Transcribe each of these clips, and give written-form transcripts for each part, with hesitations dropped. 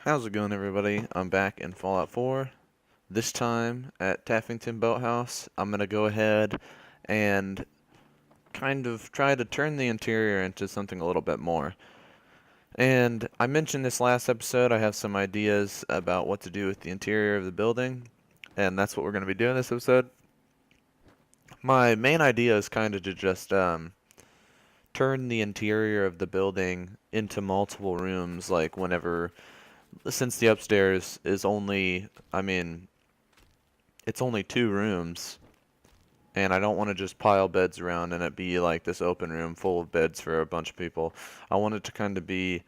How's it going, everybody? I'm back in Fallout 4. This time at Taffington Boathouse, I'm going to go ahead and kind of try to turn the interior into something a little bit more. And I mentioned this last episode, I have some ideas about what to do with the interior of the building, and that's what we're going to be doing this episode. My main idea is kind of to just turn the interior of the building into multiple rooms, like whenever since the upstairs is only, it's only two rooms, and I don't want to just pile beds around and it be like this open room full of beds for a bunch of people. I want it to kind of be,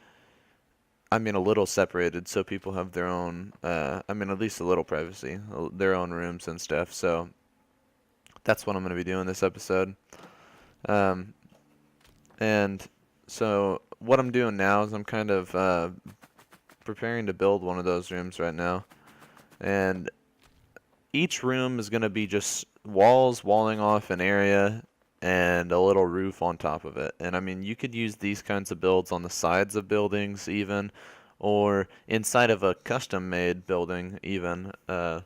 a little separated so people have their own, at least a little privacy, their own rooms and stuff. So that's what I'm going to be doing this episode. Um, and so what I'm doing now is I'm kind of preparing to build one of those rooms right now. And each room is going to be just walls walling off an area and a little roof on top of it. And you could use these kinds of builds on the sides of buildings even, or inside of a custom made building even. But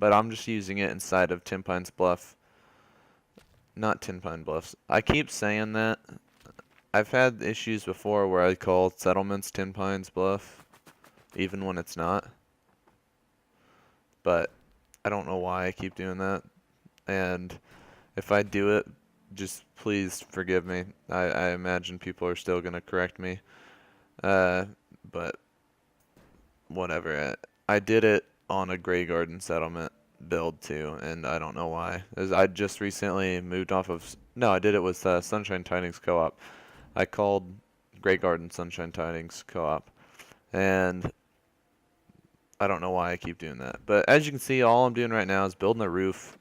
I'm just using it inside of Tin Pines Bluff. Not Tin Pine Bluffs. I keep saying that. I've had issues before where I call settlements Tin Pines Bluff, even when it's not. But I don't know why I keep doing that. And if I do it, just please forgive me. I imagine people are still going to correct me. But whatever. I did it on a Grey Garden settlement build too, and I don't know why. I just recently moved off of... No, I did it with Sunshine Tidings Co-op. I called Grey Garden Sunshine Tidings Co-op. And I don't know why I keep doing that. But as you can see, all I'm doing right now is building a roof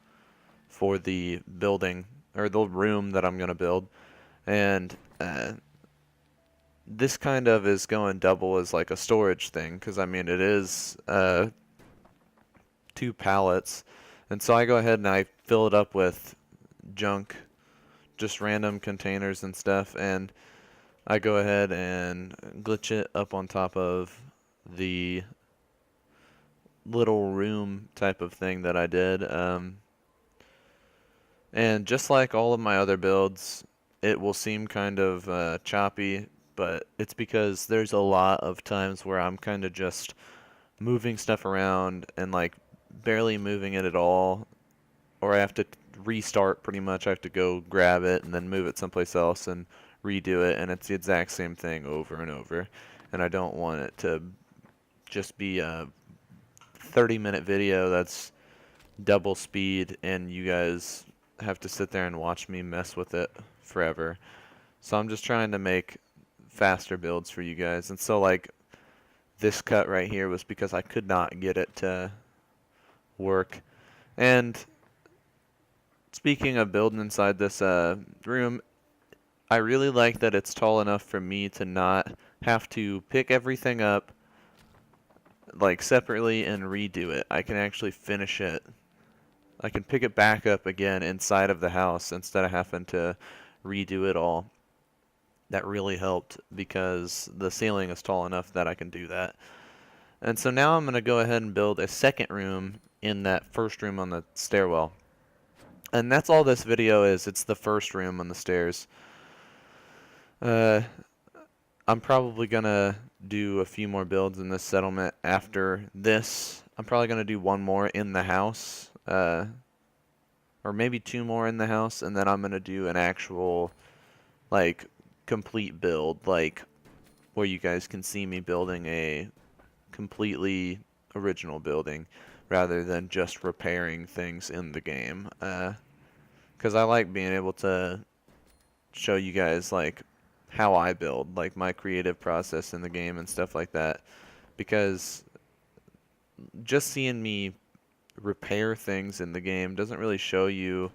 for the building, or the room that I'm going to build. And this kind of is going double as like a storage thing, because it is two pallets. And so I go ahead and I fill it up with junk, just random containers and stuff. And I go ahead and glitch it up on top of the little room type of thing that I did. And just like all of my other builds, it will seem kind of choppy, but it's because there's a lot of times where I'm kind of just moving stuff around and like barely moving it at all, or I have to restart pretty much. I have to go grab it and then move it someplace else and redo it, and it's the exact same thing over and over. And I don't want it to just be a 30-minute video that's double speed and you guys have to sit there and watch me mess with it forever. So I'm just trying to make faster builds for you guys. And so like this cut right here was because I could not get it to work. And speaking of building inside this room, I really like that it's tall enough for me to not have to pick everything up like separately and redo it. I can actually finish it. I can pick it back up again inside of the house instead of having to redo it all. That really helped because the ceiling is tall enough that I can do that. And so now I'm going to go ahead and build a second room in that first room on the stairwell. And that's all this video is. It's the first room on the stairs. I'm probably going to do a few more builds in this settlement after this. I'm probably going to do one more in the house. Or maybe two more in the house, and then I'm going to do an actual, like, complete build, like, where you guys can see me building a completely original building, rather than just repairing things in the game. Because I like being able to show you guys, like, how I build, like, my creative process in the game and stuff like that. Because just seeing me repair things in the game doesn't really show you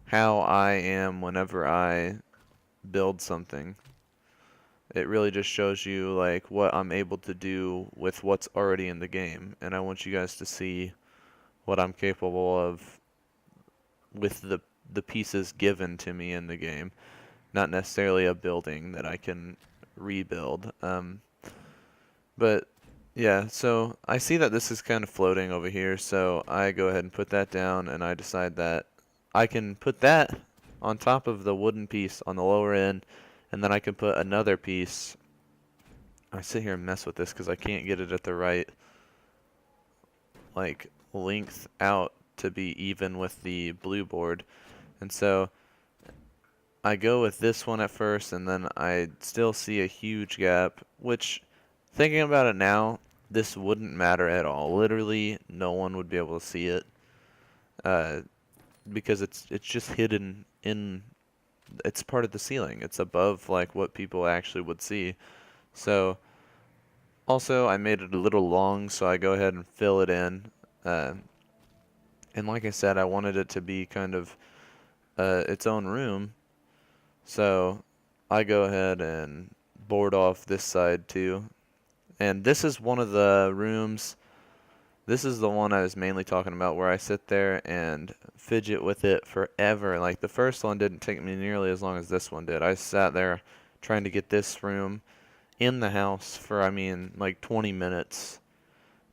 how I am whenever I build something. It really just shows you like what I'm able to do with what's already in the game, and I want you guys to see what I'm capable of with the pieces given to me in the game, not necessarily a building that I can rebuild. But Yeah, so I see that this is kind of floating over here, so I go ahead and put that down, and I decide that I can put that on top of the wooden piece on the lower end, and then I can put another piece. I sit here and mess with this because I can't get it at the right, like, length out to be even with the blue board. And so I go with this one at first, and then I still see a huge gap, which, thinking about it now, this wouldn't matter at all. Literally, no one would be able to see it, uh, because it's just hidden in. It's part of the ceiling. It's above like what people actually would see. So also, I made it a little long, so I go ahead and fill it in. Uh, and like I said, I wanted it to be kind of its own room. So I go ahead and board off this side too. And this is one of the rooms. This is the one I was mainly talking about where I sit there and fidget with it forever. Like the first one didn't take me nearly as long as this one did. I sat there trying to get this room in the house for, I mean, like 20 minutes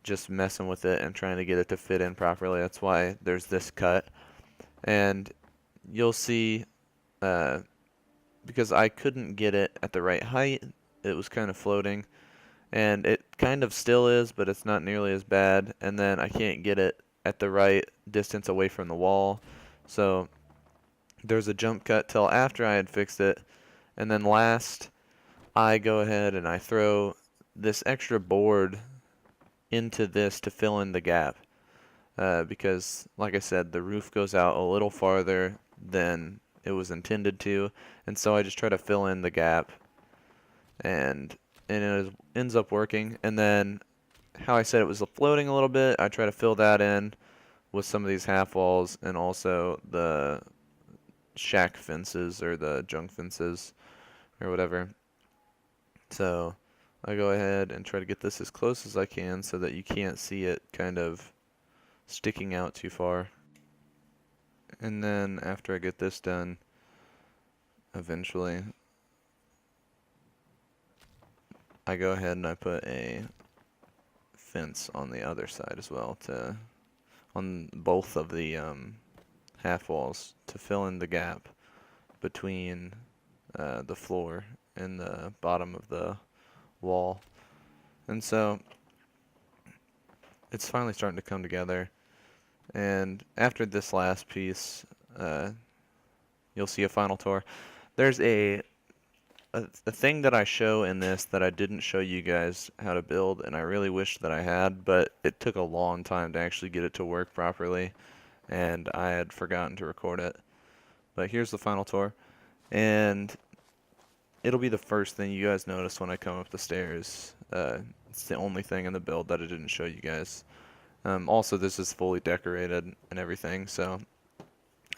just messing with it and trying to get it to fit in properly. That's why there's this cut. And you'll see, uh, because I couldn't get it at the right height, it was kind of floating. And it kind of still is, but it's not nearly as bad. And then I can't get it at the right distance away from the wall. So there's a jump cut till after I had fixed it. And then last, I go ahead and I throw this extra board into this to fill in the gap. Because, like I said, the roof goes out a little farther than it was intended to. And so I just try to fill in the gap. And it ends up working. And then how I said it was floating a little bit, I try to fill that in with some of these half walls and also the shack fences or the junk fences or whatever. So I go ahead and try to get this as close as I can so that you can't see it kind of sticking out too far. And then after I get this done, eventually I go ahead and I put a fence on the other side as well to on both of the half walls to fill in the gap between the floor and the bottom of the wall. And so it's finally starting to come together. And after this last piece, you'll see a final tour. There's a thing that I show in this that I didn't show you guys how to build, and I really wish that I had, but it took a long time to actually get it to work properly, and I had forgotten to record it. But here's the final tour, and it'll be the first thing you guys notice when I come up the stairs. It's the only thing in the build that I didn't show you guys. Also, this is fully decorated and everything, so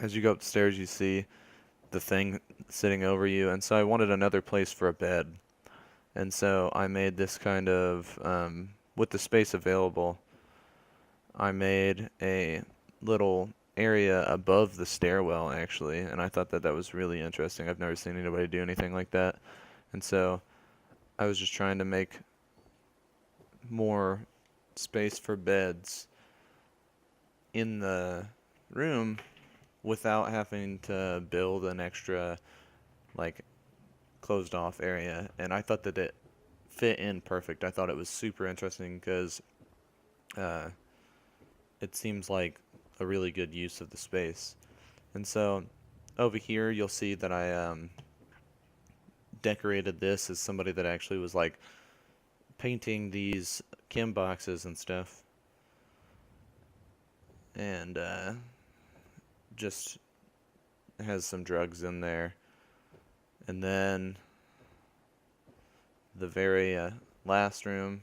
as you go up the stairs, you see the thing sitting over you, and so I wanted another place for a bed. And so I made this kind of, with the space available, I made a little area above the stairwell actually, and I thought that that was really interesting. I've never seen anybody do anything like that. And so I was just trying to make more space for beds in the room without having to build an extra like closed off area, and I thought that it fit in perfect. I thought it was super interesting because uh, it seems like a really good use of the space. And so over here you'll see that I decorated this as somebody that actually was like painting these chem boxes and stuff, and just has some drugs in there. And then the very last room,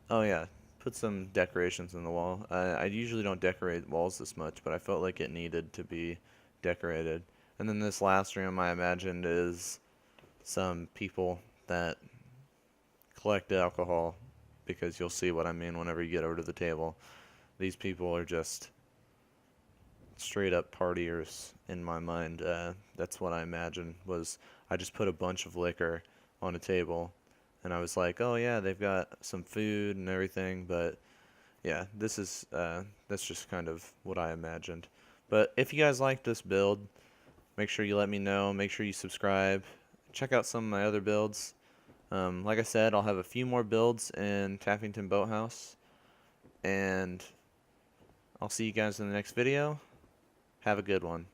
oh yeah, put some decorations in the wall. I usually don't decorate walls this much, but I felt like it needed to be decorated. And then this last room I imagined is some people that collect alcohol, because you'll see what I mean whenever you get over to the table. These people are just straight up partiers in my mind. That's what I imagined was I just put a bunch of liquor on a table, and I was like, oh yeah, they've got some food and everything, but yeah, that's just kind of what I imagined. But if you guys like this build, make sure you let me know. Make sure you subscribe. Check out some of my other builds. Like I said, I'll have a few more builds in Taffington Boathouse, and I'll see you guys in the next video. Have a good one.